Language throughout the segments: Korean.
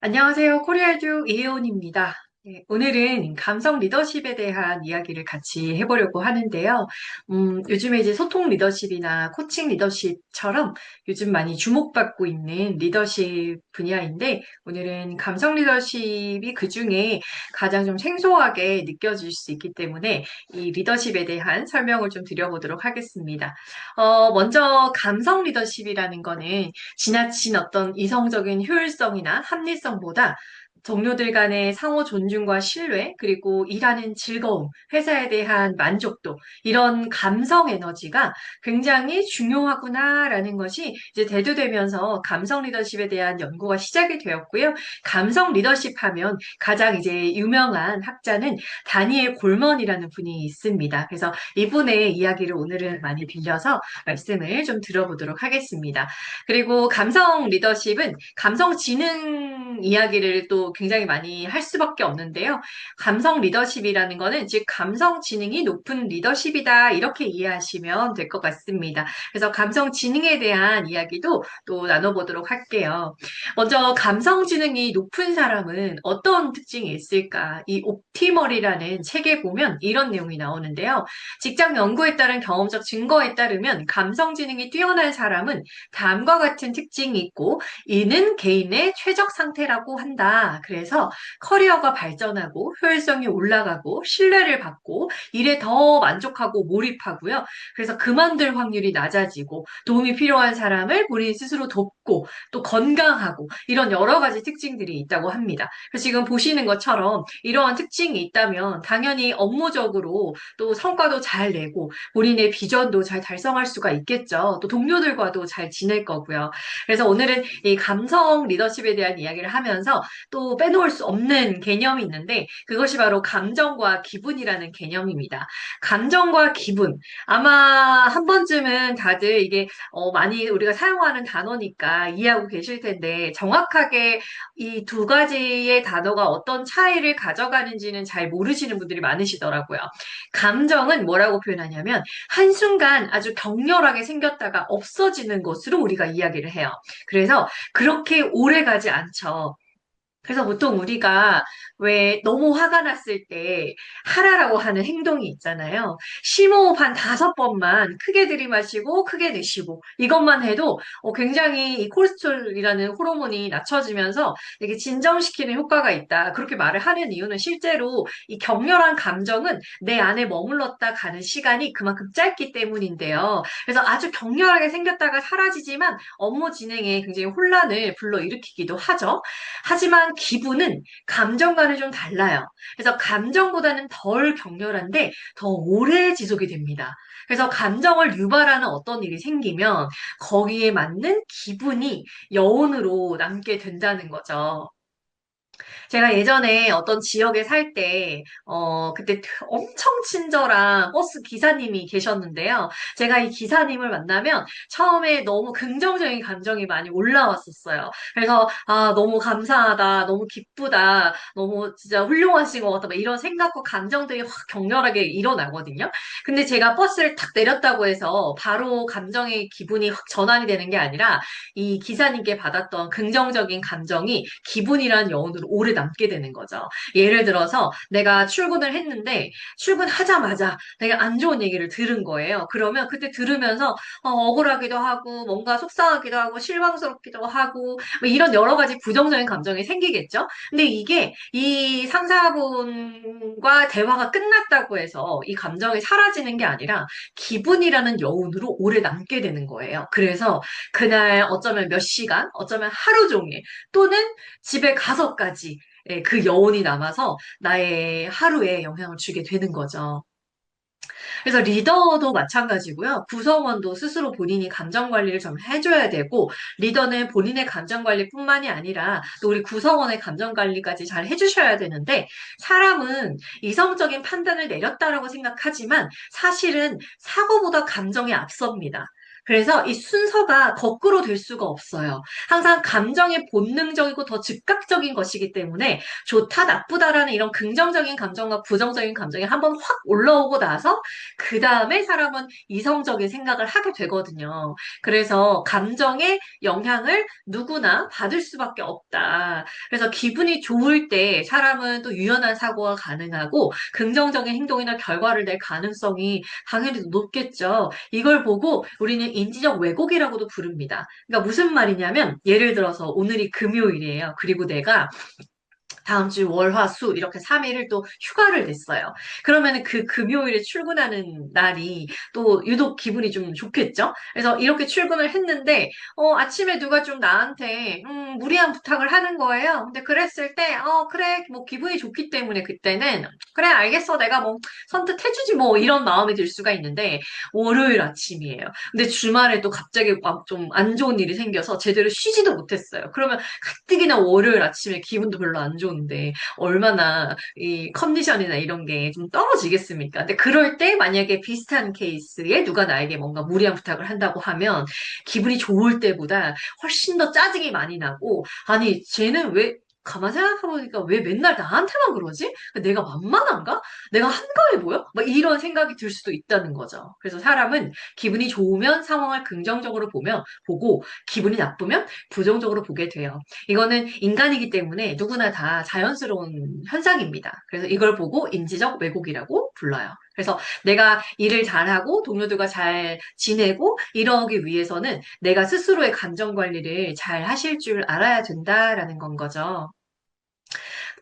안녕하세요. 코리아주 이혜원입니다. 네, 오늘은 감성 리더십에 대한 이야기를 같이 해보려고 하는데요. 요즘에 이제 소통 리더십이나 코칭 리더십처럼 요즘 많이 주목받고 있는 리더십 분야인데, 오늘은 감성 리더십이 그중에 가장 좀 생소하게 느껴질 수 있기 때문에 이 리더십에 대한 설명을 좀 드려보도록 하겠습니다. 먼저 감성 리더십이라는 거는 지나친 어떤 이성적인 효율성이나 합리성보다 동료들 간의 상호 존중과 신뢰, 그리고 일하는 즐거움, 회사에 대한 만족도, 이런 감성 에너지가 굉장히 중요하구나라는 것이 이제 대두되면서 감성 리더십에 대한 연구가 시작이 되었고요. 감성 리더십 하면 가장 이제 유명한 학자는 다니엘 골먼이라는 분이 있습니다. 그래서 이분의 이야기를 오늘은 많이 빌려서 말씀을 좀 들어보도록 하겠습니다. 그리고 감성 리더십은 감성 지능 이야기를 또 굉장히 많이 할 수밖에 없는데요. 감성 리더십이라는 거는 즉 감성 지능이 높은 리더십이다 이렇게 이해하시면 될 것 같습니다. 그래서 감성 지능에 대한 이야기도 또 나눠보도록 할게요. 먼저 감성 지능이 높은 사람은 어떤 특징이 있을까? 이 옵티멀이라는 책에 보면 이런 내용이 나오는데요. 직장 연구에 따른 경험적 증거에 따르면 감성 지능이 뛰어난 사람은 다음과 같은 특징이 있고 이는 개인의 최적 상태라고 한다. 그래서 커리어가 발전하고 효율성이 올라가고 신뢰를 받고 일에 더 만족하고 몰입하고요. 그래서 그만둘 확률이 낮아지고 도움이 필요한 사람을 본인 스스로 돕고 또 건강하고 이런 여러 가지 특징들이 있다고 합니다. 그래서 지금 보시는 것처럼 이러한 특징이 있다면 당연히 업무적으로 또 성과도 잘 내고 본인의 비전도 잘 달성할 수가 있겠죠. 또 동료들과도 잘 지낼 거고요. 그래서 오늘은 이 감성 리더십에 대한 이야기를 하면서 또 빼놓을 수 없는 개념이 있는데 그것이 바로 감정과 기분이라는 개념입니다. 감정과 기분. 아마 한 번쯤은 다들 이게 많이 우리가 사용하는 단어니까 이해하고 계실 텐데 정확하게 이 두 가지의 단어가 어떤 차이를 가져가는지는 잘 모르시는 분들이 많으시더라고요. 감정은 뭐라고 표현하냐면 한순간 아주 격렬하게 생겼다가 없어지는 것으로 우리가 이야기를 해요. 그래서 그렇게 오래 가지 않죠. 그래서 보통 우리가 왜 너무 화가 났을 때 하라라고 하는 행동이 있잖아요. 심호흡 한 5번만 크게 들이마시고 크게 내쉬고 이것만 해도 굉장히 이 코르티솔이라는 호르몬이 낮춰지면서 되게 진정시키는 효과가 있다. 그렇게 말을 하는 이유는 실제로 이 격렬한 감정은 내 안에 머물렀다 가는 시간이 그만큼 짧기 때문인데요. 그래서 아주 격렬하게 생겼다가 사라지지만 업무 진행에 굉장히 혼란을 불러일으키기도 하죠. 하지만 기분은 감정과는 좀 달라요. 그래서 감정보다는 덜 격렬한데 더 오래 지속이 됩니다. 그래서 감정을 유발하는 어떤 일이 생기면 거기에 맞는 기분이 여운으로 남게 된다는 거죠. 제가 예전에 어떤 지역에 살 때, 그때 엄청 친절한 버스 기사님이 계셨는데요. 제가 이 기사님을 만나면 처음에 너무 긍정적인 감정이 많이 올라왔었어요. 그래서, 아, 너무 감사하다, 너무 기쁘다, 너무 진짜 훌륭하신 것 같다, 막 이런 생각과 감정들이 확 격렬하게 일어나거든요. 근데 제가 버스를 탁 내렸다고 해서 바로 감정의 기분이 확 전환이 되는 게 아니라 이 기사님께 받았던 긍정적인 감정이 기분이란 여운으로 오래 남게 되는 거죠. 예를 들어서 내가 출근을 했는데 출근하자마자 내가 안 좋은 얘기를 들은 거예요. 그러면 그때 들으면서 억울하기도 하고 뭔가 속상하기도 하고 실망스럽기도 하고 뭐 이런 여러 가지 부정적인 감정이 생기겠죠. 근데 이게 이 상사분과 대화가 끝났다고 해서 이 감정이 사라지는 게 아니라 기분이라는 여운으로 오래 남게 되는 거예요. 그래서 그날 어쩌면 몇 시간, 어쩌면 하루 종일, 또는 집에 가서까지 그 여운이 남아서 나의 하루에 영향을 주게 되는 거죠. 그래서 리더도 마찬가지고요. 구성원도 스스로 본인이 감정 관리를 좀 해줘야 되고, 리더는 본인의 감정 관리뿐만이 아니라 또 우리 구성원의 감정 관리까지 잘 해주셔야 되는데, 사람은 이성적인 판단을 내렸다라고 생각하지만 사실은 사고보다 감정이 앞섭니다. 그래서 이 순서가 거꾸로 될 수가 없어요. 항상 감정이 본능적이고 더 즉각적인 것이기 때문에 좋다, 나쁘다라는 이런 긍정적인 감정과 부정적인 감정이 한번 확 올라오고 나서 그 다음에 사람은 이성적인 생각을 하게 되거든요. 그래서 감정의 영향을 누구나 받을 수밖에 없다. 그래서 기분이 좋을 때 사람은 또 유연한 사고가 가능하고 긍정적인 행동이나 결과를 낼 가능성이 당연히 높겠죠. 이걸 보고 우리는 인지적 왜곡이라고도 부릅니다. 그러니까 무슨 말이냐면 예를 들어서 오늘이 금요일이에요. 그리고 내가 다음 주 월, 화, 수 이렇게 3일을 또 휴가를 냈어요. 그러면 그 금요일에 출근하는 날이 또 유독 기분이 좀 좋겠죠? 그래서 이렇게 출근을 했는데 아침에 누가 좀 나한테 무리한 부탁을 하는 거예요. 근데 그랬을 때 그래 뭐 기분이 좋기 때문에 그때는 그래 알겠어 내가 뭐 선뜻해주지 뭐 이런 마음이 들 수가 있는데 월요일 아침이에요. 근데 주말에 또 갑자기 좀 안 좋은 일이 생겨서 제대로 쉬지도 못했어요. 그러면 가뜩이나 월요일 아침에 기분도 별로 안 좋은데 얼마나 이 컨디션이나 이런 게 좀 떨어지겠습니까? 근데 그럴 때 만약에 비슷한 케이스에 누가 나에게 뭔가 무리한 부탁을 한다고 하면 기분이 좋을 때보다 훨씬 더 짜증이 많이 나고 아니 쟤는 왜 가만 생각해보니까 왜 맨날 나한테만 그러지? 내가 만만한가? 내가 한가해 보여? 막 이런 생각이 들 수도 있다는 거죠. 그래서 사람은 기분이 좋으면 상황을 긍정적으로 보고 기분이 나쁘면 부정적으로 보게 돼요. 이거는 인간이기 때문에 누구나 다 자연스러운 현상입니다. 그래서 이걸 보고 인지적 왜곡이라고 불러요. 그래서 내가 일을 잘하고 동료들과 잘 지내고 이러기 위해서는 내가 스스로의 감정 관리를 잘 하실 줄 알아야 된다라는 건 거죠.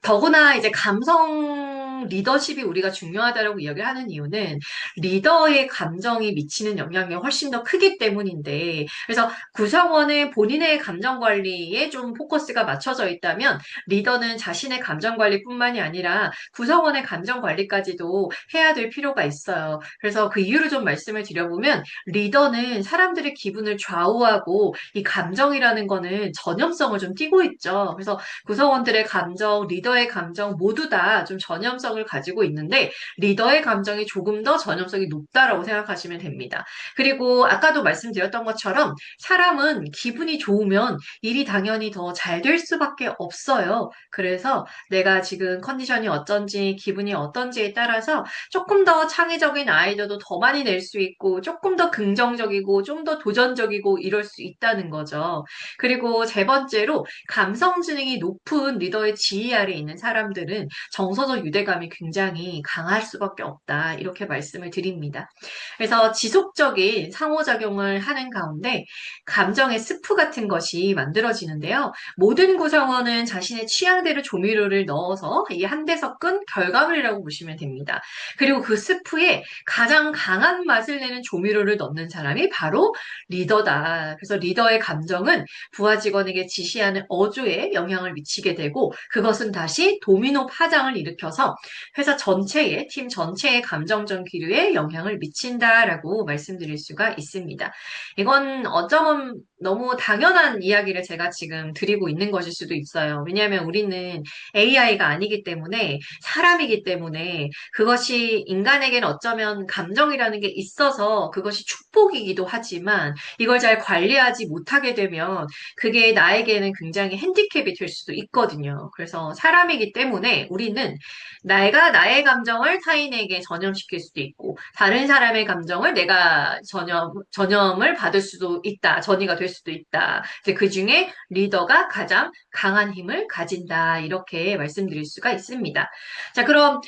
더구나 이제 감성 리더십이 우리가 중요하다라고 이야기를 하는 이유는 리더의 감정이 미치는 영향이 훨씬 더 크기 때문인데, 그래서 구성원은 본인의 감정 관리에 좀 포커스가 맞춰져 있다면 리더는 자신의 감정 관리뿐만이 아니라 구성원의 감정 관리까지도 해야 될 필요가 있어요. 그래서 그 이유를 좀 말씀을 드려보면 리더는 사람들의 기분을 좌우하고 이 감정이라는 거는 전염성을 좀 띠고 있죠. 그래서 구성원들의 감정, 리더의 감정 모두 다 좀 전염성을 가지고 있는데 리더의 감정이 조금 더 전염성이 높다라고 생각하시면 됩니다. 그리고 아까도 말씀드렸던 것처럼 사람은 기분이 좋으면 일이 당연히 더 잘 될 수밖에 없어요. 그래서 내가 지금 컨디션이 어떤지 기분이 어떤지에 따라서 조금 더 창의적인 아이디어도 더 많이 낼 수 있고 조금 더 긍정적이고 좀 더 도전적이고 이럴 수 있다는 거죠. 그리고 세 번째로 감성 지능이 높은 리더의 지휘 아래 있는 사람들은 정서적 유대감이 굉장히 강할 수밖에 없다. 이렇게 말씀을 드립니다. 그래서 지속적인 상호작용을 하는 가운데 감정의 스프 같은 것이 만들어지는데요. 모든 구성원은 자신의 취향대로 조미료를 넣어서 이 한데 섞은 결과물이라고 보시면 됩니다. 그리고 그 스프에 가장 강한 맛을 내는 조미료를 넣는 사람이 바로 리더다. 그래서 리더의 감정은 부하 직원에게 지시하는 어조에 영향을 미치게 되고 그것은 다시 도미노 파장을 일으켜서 회사 전체의 팀 전체의 감정적 기류에 영향을 미친다라고 말씀드릴 수가 있습니다. 이건 어쩌면 너무 당연한 이야기를 제가 지금 드리고 있는 것일 수도 있어요. 왜냐하면 우리는 AI가 아니기 때문에 사람이기 때문에 그것이 인간에게는 어쩌면 감정이라는 게 있어서 그것이 축복이기도 하지만 이걸 잘 관리하지 못하게 되면 그게 나에게는 굉장히 핸디캡이 될 수도 있거든요. 그래서 사람이기 때문에 우리는 내가 나의 감정을 타인에게 전염시킬 수도 있고, 다른 사람의 감정을 내가 전염을 받을 수도 있다. 전이가 될 수도 있다. 이제 그 중에 리더가 가장 강한 힘을 가진다. 이렇게 말씀드릴 수가 있습니다. 자, 그럼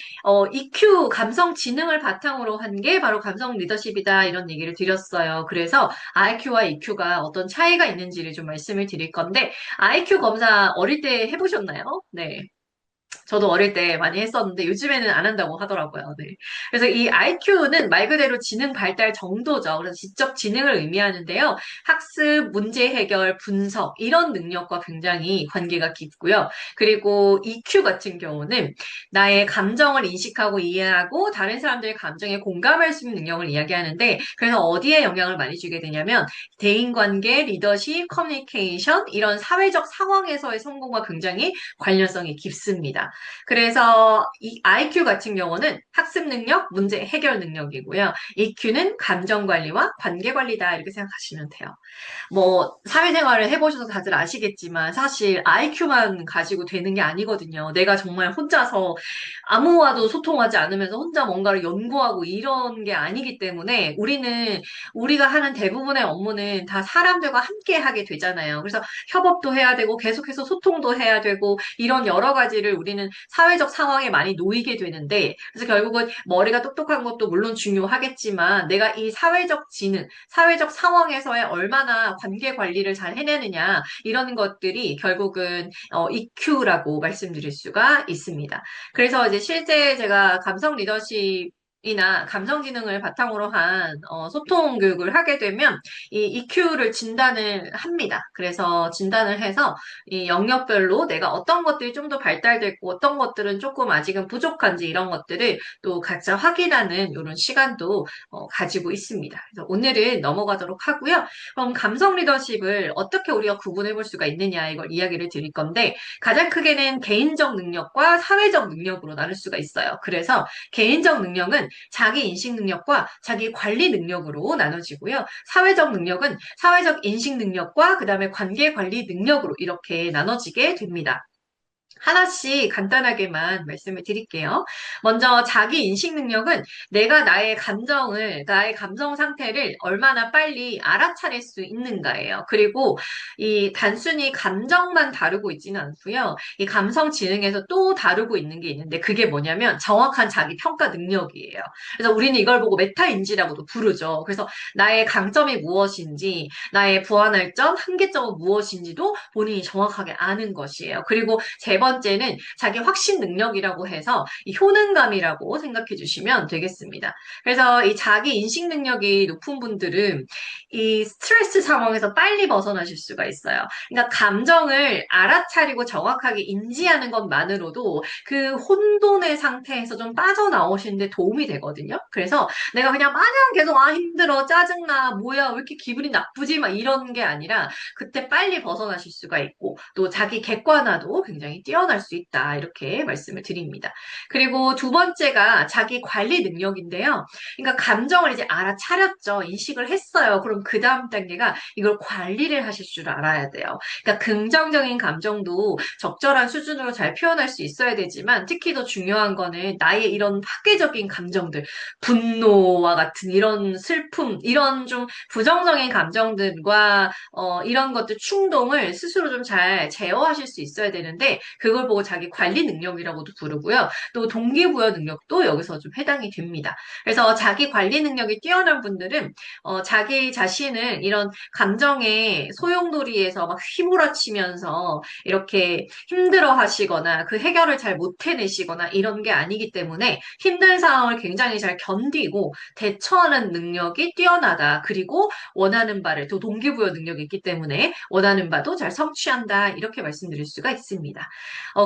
EQ, 감성 지능을 바탕으로 한 게 바로 감성 리더십이다. 이런 얘기를 드렸어요. 그래서 IQ와 EQ가 어떤 차이가 있는지를 좀 말씀을 드릴 건데, IQ 검사 어릴 때 해보셨나요? 네. 저도 어릴 때 많이 했었는데 요즘에는 안 한다고 하더라고요. 네. 그래서 이 IQ는 말 그대로 지능 발달 정도죠. 그래서 지적 지능을 의미하는데요. 학습, 문제 해결, 분석 이런 능력과 굉장히 관계가 깊고요. 그리고 EQ 같은 경우는 나의 감정을 인식하고 이해하고 다른 사람들의 감정에 공감할 수 있는 능력을 이야기하는데 그래서 어디에 영향을 많이 주게 되냐면 대인관계, 리더십, 커뮤니케이션 이런 사회적 상황에서의 성공과 굉장히 관련성이 깊습니다. 있습니다. 그래서 이 IQ 같은 경우는 학습 능력, 문제 해결 능력이고요. EQ는 감정 관리와 관계 관리다 이렇게 생각하시면 돼요. 뭐 사회생활을 해보셔서 다들 아시겠지만 사실 IQ만 가지고 되는 게 아니거든요. 내가 정말 혼자서 아무와도 소통하지 않으면서 혼자 뭔가를 연구하고 이런 게 아니기 때문에 우리가 하는 대부분의 업무는 다 사람들과 함께 하게 되잖아요. 그래서 협업도 해야 되고 계속해서 소통도 해야 되고 이런 여러 가지를 우리는 사회적 상황에 많이 놓이게 되는데 그래서 결국은 머리가 똑똑한 것도 물론 중요하겠지만 내가 이 사회적 지능, 사회적 상황에서의 얼마나 관계 관리를 잘 해내느냐 이런 것들이 결국은 EQ라고 말씀드릴 수가 있습니다. 그래서 이제 실제 제가 감성 리더십이나 감성지능을 바탕으로 한 소통 교육을 하게 되면 이 EQ를 진단을 합니다. 그래서 진단을 해서 이 영역별로 내가 어떤 것들이 좀 더 발달됐고 어떤 것들은 조금 아직은 부족한지 이런 것들을 또 각자 확인하는 이런 시간도 가지고 있습니다. 그래서 오늘은 넘어가도록 하고요. 그럼 감성 리더십을 어떻게 우리가 구분해 볼 수가 있느냐 이걸 이야기를 드릴 건데 가장 크게는 개인적 능력과 사회적 능력으로 나눌 수가 있어요. 그래서 개인적 능력은 자기 인식 능력과 자기 관리 능력으로 나눠지고요. 사회적 능력은 사회적 인식 능력과 그다음에 관계 관리 능력으로 이렇게 나눠지게 됩니다. 하나씩 간단하게만 말씀을 드릴게요. 먼저 자기 인식 능력은 내가 나의 감정 상태를 얼마나 빨리 알아차릴 수 있는가예요. 그리고 이 단순히 감정만 다루고 있지는 않고요. 이 감성 지능에서 또 다루고 있는 게 있는데 그게 뭐냐면 정확한 자기 평가 능력이에요. 그래서 우리는 이걸 보고 메타인지라고도 부르죠. 그래서 나의 강점이 무엇인지, 나의 보완할 점, 한계점은 무엇인지도 본인이 정확하게 아는 것이에요. 그리고 세 번째는 자기 확신 능력이라고 해서 이 효능감이라고 생각해 주시면 되겠습니다. 그래서 이 자기 인식 능력이 높은 분들은 이 스트레스 상황에서 빨리 벗어나실 수가 있어요. 그러니까 감정을 알아차리고 정확하게 인지하는 것만으로도 그 혼돈의 상태에서 좀 빠져나오시는데 도움이 되거든요. 그래서 내가 그냥 마냥 계속 힘들어, 짜증나, 뭐야, 왜 이렇게 기분이 나쁘지? 막 이런 게 아니라 그때 빨리 벗어나실 수가 있고 또 자기 객관화도 굉장히 뛰어날 수 있다. 이렇게 말씀을 드립니다. 그리고 두 번째가 자기 관리 능력인데요. 그러니까 감정을 이제 알아차렸죠. 인식을 했어요. 그럼 그 다음 단계가 이걸 관리를 하실 줄 알아야 돼요. 그러니까 긍정적인 감정도 적절한 수준으로 잘 표현할 수 있어야 되지만 특히 더 중요한 거는 나의 이런 파괴적인 감정들, 분노와 같은 이런 슬픔, 이런 좀 부정적인 감정들과 이런 것들 충동을 스스로 좀 잘 제어하실 수 있어야 되는데 그걸 보고 자기 관리 능력이라고도 부르고요. 또 동기부여 능력도 여기서 좀 해당이 됩니다. 그래서 자기 관리 능력이 뛰어난 분들은 자기 자신을 이런 감정의 소용돌이에서 막 휘몰아치면서 이렇게 힘들어 하시거나 그 해결을 잘 못 해내시거나 이런 게 아니기 때문에 힘든 상황을 굉장히 잘 견디고 대처하는 능력이 뛰어나다. 그리고 원하는 바를 또 동기부여 능력이 있기 때문에 원하는 바도 잘 성취한다. 이렇게 말씀드릴 수가 있습니다.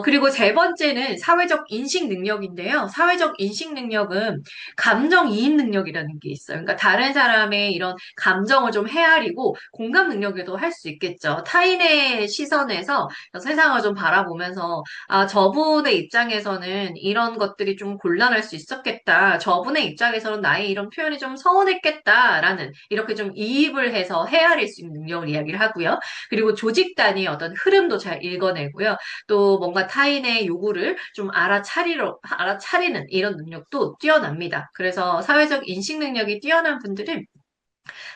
그리고 세 번째는 사회적 인식 능력인데요. 사회적 인식 능력은 감정 이입 능력이라는 게 있어요. 그러니까 다른 사람의 이런 감정을 좀 헤아리고 공감 능력에도 할 수 있겠죠. 타인의 시선에서 세상을 좀 바라보면서 아, 저분의 입장에서는 이런 것들이 좀 곤란할 수 있었겠다. 저분의 입장에서는 나의 이런 표현이 좀 서운했겠다라는 이렇게 좀 이입을 해서 헤아릴 수 있는 능력을 이야기를 하고요. 그리고 조직 단위의 어떤 흐름도 잘 읽어내고요. 또 뭔가 타인의 요구를 좀 알아차리는 이런 능력도 뛰어납니다. 그래서 사회적 인식 능력이 뛰어난 분들은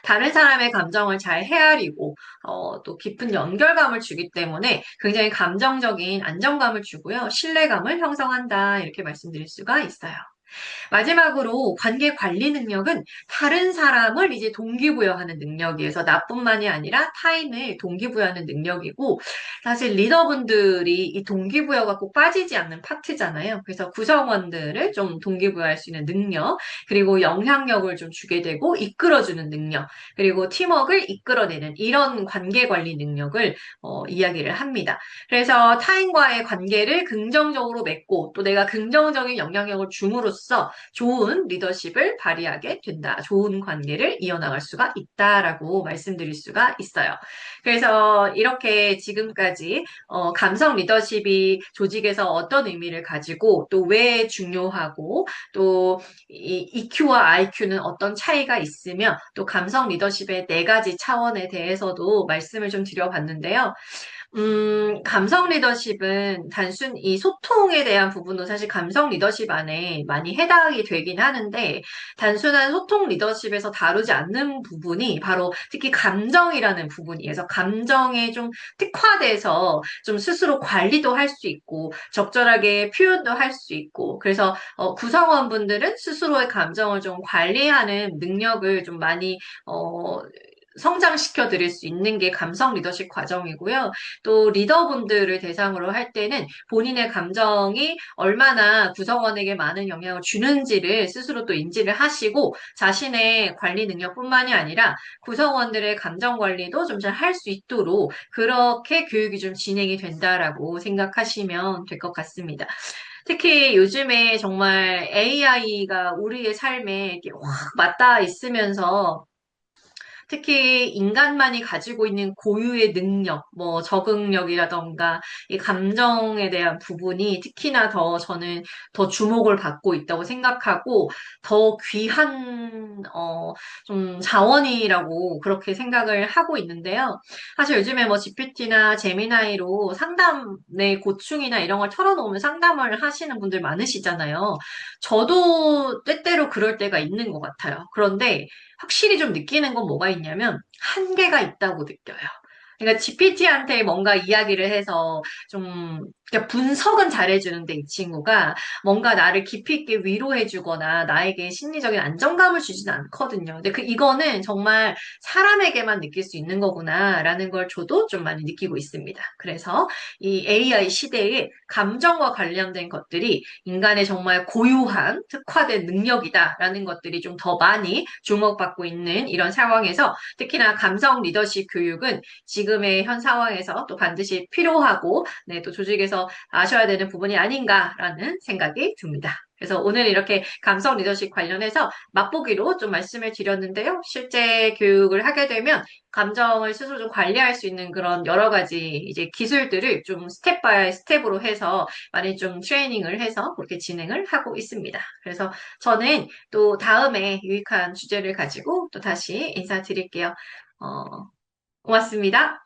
다른 사람의 감정을 잘 헤아리고 또 깊은 연결감을 주기 때문에 굉장히 감정적인 안정감을 주고요. 신뢰감을 형성한다. 이렇게 말씀드릴 수가 있어요. 마지막으로 관계 관리 능력은 다른 사람을 이제 동기부여하는 능력이어서 나뿐만이 아니라 타인을 동기부여하는 능력이고 사실 리더분들이 이 동기부여가 꼭 빠지지 않는 파트잖아요. 그래서 구성원들을 좀 동기부여할 수 있는 능력, 그리고 영향력을 좀 주게 되고 이끌어주는 능력, 그리고 팀워크를 이끌어내는 이런 관계 관리 능력을 이야기를 합니다. 그래서 타인과의 관계를 긍정적으로 맺고 또 내가 긍정적인 영향력을 줌으로써 함으로써 좋은 리더십을 발휘하게 된다. 좋은 관계를 이어나갈 수가 있다라고 말씀드릴 수가 있어요. 그래서 이렇게 지금까지 감성 리더십이 조직에서 어떤 의미를 가지고 또 왜 중요하고 또 이 EQ와 IQ는 어떤 차이가 있으며 또 감성 리더십의 네 가지 차원에 대해서도 말씀을 좀 드려봤는데요. 감성 리더십은 단순 이 소통에 대한 부분도 사실 감성 리더십 안에 많이 해당이 되긴 하는데, 단순한 소통 리더십에서 다루지 않는 부분이 바로 특히 감정이라는 부분이에요. 그래서 감정에 좀 특화돼서 좀 스스로 관리도 할 수 있고, 적절하게 표현도 할 수 있고, 그래서 구성원분들은 스스로의 감정을 좀 관리하는 능력을 좀 많이, 성장시켜 드릴 수 있는 게 감성 리더십 과정이고요. 또 리더분들을 대상으로 할 때는 본인의 감정이 얼마나 구성원에게 많은 영향을 주는지를 스스로 또 인지를 하시고 자신의 관리 능력뿐만이 아니라 구성원들의 감정 관리도 좀 잘 할 수 있도록 그렇게 교육이 좀 진행이 된다라고 생각하시면 될 것 같습니다. 특히 요즘에 정말 AI가 우리의 삶에 이렇게 확 맞닿아 있으면서 특히 인간만이 가지고 있는 고유의 능력, 뭐 적응력이라던가 이 감정에 대한 부분이 특히나 더 저는 더 주목을 받고 있다고 생각하고 더 귀한 좀 자원이라고 그렇게 생각을 하고 있는데요. 사실 요즘에 뭐 GPT나 제미나이로 상담의 고충이나 이런 걸 털어놓으면 상담을 하시는 분들 많으시잖아요. 저도 때때로 그럴 때가 있는 것 같아요. 그런데 확실히 좀 느끼는 건 뭐가 있냐면 한계가 있다고 느껴요. 그러니까 GPT한테 뭔가 이야기를 해서 좀 그러니까 분석은 잘해주는데 이 친구가 뭔가 나를 깊이 있게 위로해주거나 나에게 심리적인 안정감을 주지는 않거든요. 근데 이거는 정말 사람에게만 느낄 수 있는 거구나라는 걸 저도 좀 많이 느끼고 있습니다. 그래서 이 AI 시대에 감정과 관련된 것들이 인간의 정말 고유한 특화된 능력이다라는 것들이 좀 더 많이 주목받고 있는 이런 상황에서 특히나 감성 리더십 교육은 지금의 현 상황에서 또 반드시 필요하고 네, 또 조직에서 아셔야 되는 부분이 아닌가라는 생각이 듭니다. 그래서 오늘 이렇게 감성 리더십 관련해서 맛보기로 좀 말씀을 드렸는데요. 실제 교육을 하게 되면 감정을 스스로 좀 관리할 수 있는 그런 여러 가지 이제 기술들을 좀 스텝 바이 스텝으로 해서 많이 좀 트레이닝을 해서 그렇게 진행을 하고 있습니다. 그래서 저는 또 다음에 유익한 주제를 가지고 또 다시 인사드릴게요. 고맙습니다.